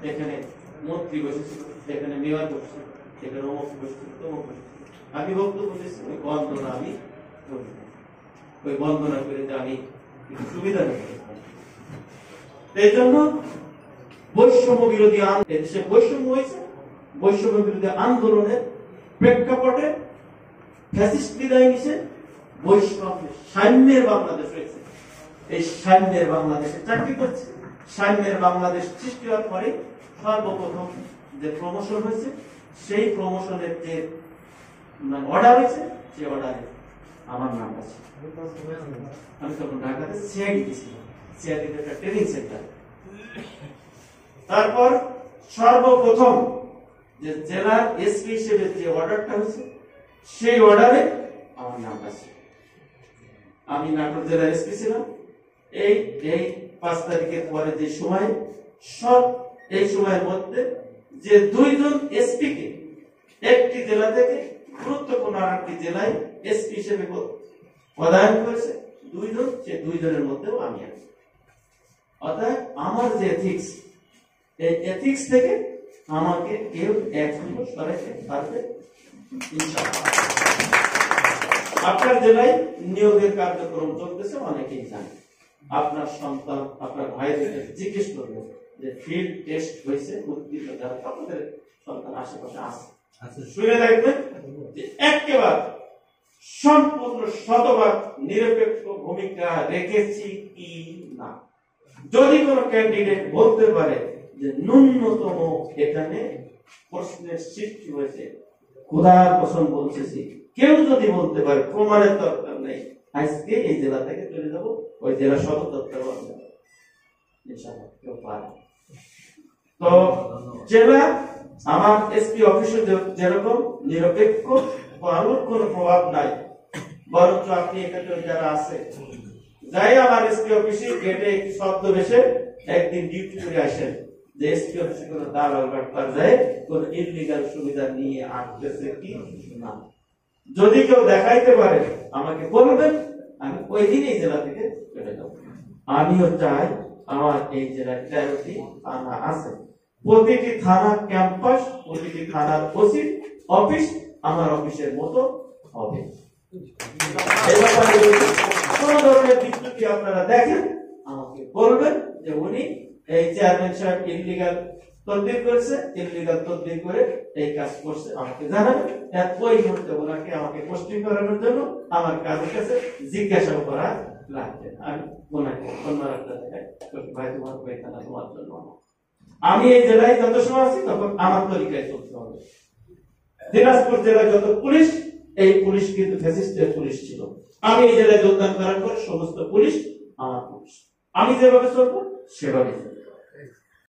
এখানে মন্ত্রী বসেছিল, এখানে মেয়র বসেছিল, এখানে অমুক বসেছিল, তমুক বসেছিল। আমি বক্তব্য দিয়েছি, ওই বন্দনা আমি করি, ওই বন্দনা করে আমি সুবিধা নিতে। এই জন্য বৈষম্য বিরোধী দেশে বৈষম্য হয়েছে, বৈষম্য বিরোধী আন্দোলনের প্রেক্ষাপটে ফ্যাসিস্ট বিদায় নিছে, বৈষম্য সাম্যের বাংলাদেশ হয়েছে। এই সাম্যের বাংলাদেশে চাকরি করছে। সাম্যের বাংলাদেশ সৃষ্টি হওয়ার পরে সর্বপ্রথম যে প্রমোশন হয়েছে, সেই প্রমোশনের যে অর্ডার হয়েছে, সেই অর্ডারে আমার নাম আছে। আমি তখন ঢাকাতে সিআইডি ছিলাম, সিআইডিতে একটা ট্রেনিং সেন্টার। তারপর সর্বপ্রথম যে জেলার এসপি হিসেবে যে অর্ডারটা হয়েছে, সেই অর্ডারে আমার নাম আছে। আমি নাটোর জেলার এসপি ছিলাম। এই 5 তারিখের পরে যে সময়, সব এই সময়ের মধ্যে যে 2 জন এসপি কে একটি জেলা থেকে গুরুত্বপূর্ণ আরেকটি জেলায় এসপি হিসেবে পদায়ন করেছে 2 জন, সে 2 জনের মধ্যেও আমি আছি। অর্থাৎ আমার যে এথিক্স, এই এথিক্স থেকে আমাকে কেউ একজন সরাইতে পারবে ইনশাআল্লাহ। আপনার জেলায় নিয়োগের কার্যক্রম চলতেছে, অনেকেই জানে। আপনার সন্তান, আপনার ভাইদের জিজ্ঞেস করবে যে ফিল্ড টেস্ট হয়েছে, উত্তীর্ণ যারা আপনাদের সন্তান আশেপাশে আছে, শুনে দেখবেন যে একেবারে সম্পূর্ণ শতভাগ নিরপেক্ষ ভূমিকা রেখেছি কি না। যদি কোন ক্যান্ডিডেট বলতে পারে যে ন্যূনতম এখানে প্রশ্নের সৃষ্টি হয়েছে, খোদার কসম বলতেছি, কেউ যদি বলতে পারে প্রমাণের দরকার নেই, আজকে এই জেলা থেকে চলে যাব ওই জেলা সদর দপ্তরে ইনশাআল্লাহ কেউ পারে। তো জেলা আমার এসপি অফিসে যেরকম নিরপেক্ষ, কারোর কোনো প্রভাব নাই, বরঞ্চ আপনি এখানে যারা আছে যাই আমার এসপি অফিসে গেটে শব্দ বেশে একদিন ডিউটি করে আসেন যে এসপি অফিসে কোনো দালাল বাটপার যায় কোন ইললিগাল সুবিধা নিয়ে আসতেছে কি না। যদি কেউ দেখাইতে পারে আমাকে বলবেন, আমি ওই দিন এই জেলা থেকে চলে যাব। আমিও চাই আমার এই জেলায় 13টি থানা আছে, প্রতিটি থানা ক্যাম্পাস, প্রতিটি থানার ওসি অফিস আমার অফিসের মতো হবে। এই ব্যাপারে কোন ধরনের বিচ্যুতি আপনারা দেখেন আমাকে বলবেন যে উনি এই চেয়ারম্যান সাহেব ইললিগাল তদবির করেছে, ইললিগাল তদবির করে এই কাজ করছে, আমাকে জানাবেন। এর ওই মুহূর্তে ওনাকে আমাকে পোস্টিং করানোর জন্য আমার কাজের কাছে জিজ্ঞাসা করা লাগবে। আমি ওনাকে অন্য একটা জায়গায় ভাই তোমার বেতন তোমার জন্য, আমি এই জেলায় যত সময় আছি তখন আমার তরিকায় চলতে হবে। দিনাজপুর জেলায় যত পুলিশ, এই পুলিশ কিন্তু ফ্যাসিস্টের পুলিশ ছিল। আমি এই জেলায় যোগদান করার পর সমস্ত পুলিশ আমার পুলিশ, আমি যেভাবে চলবো সেভাবে চলবো।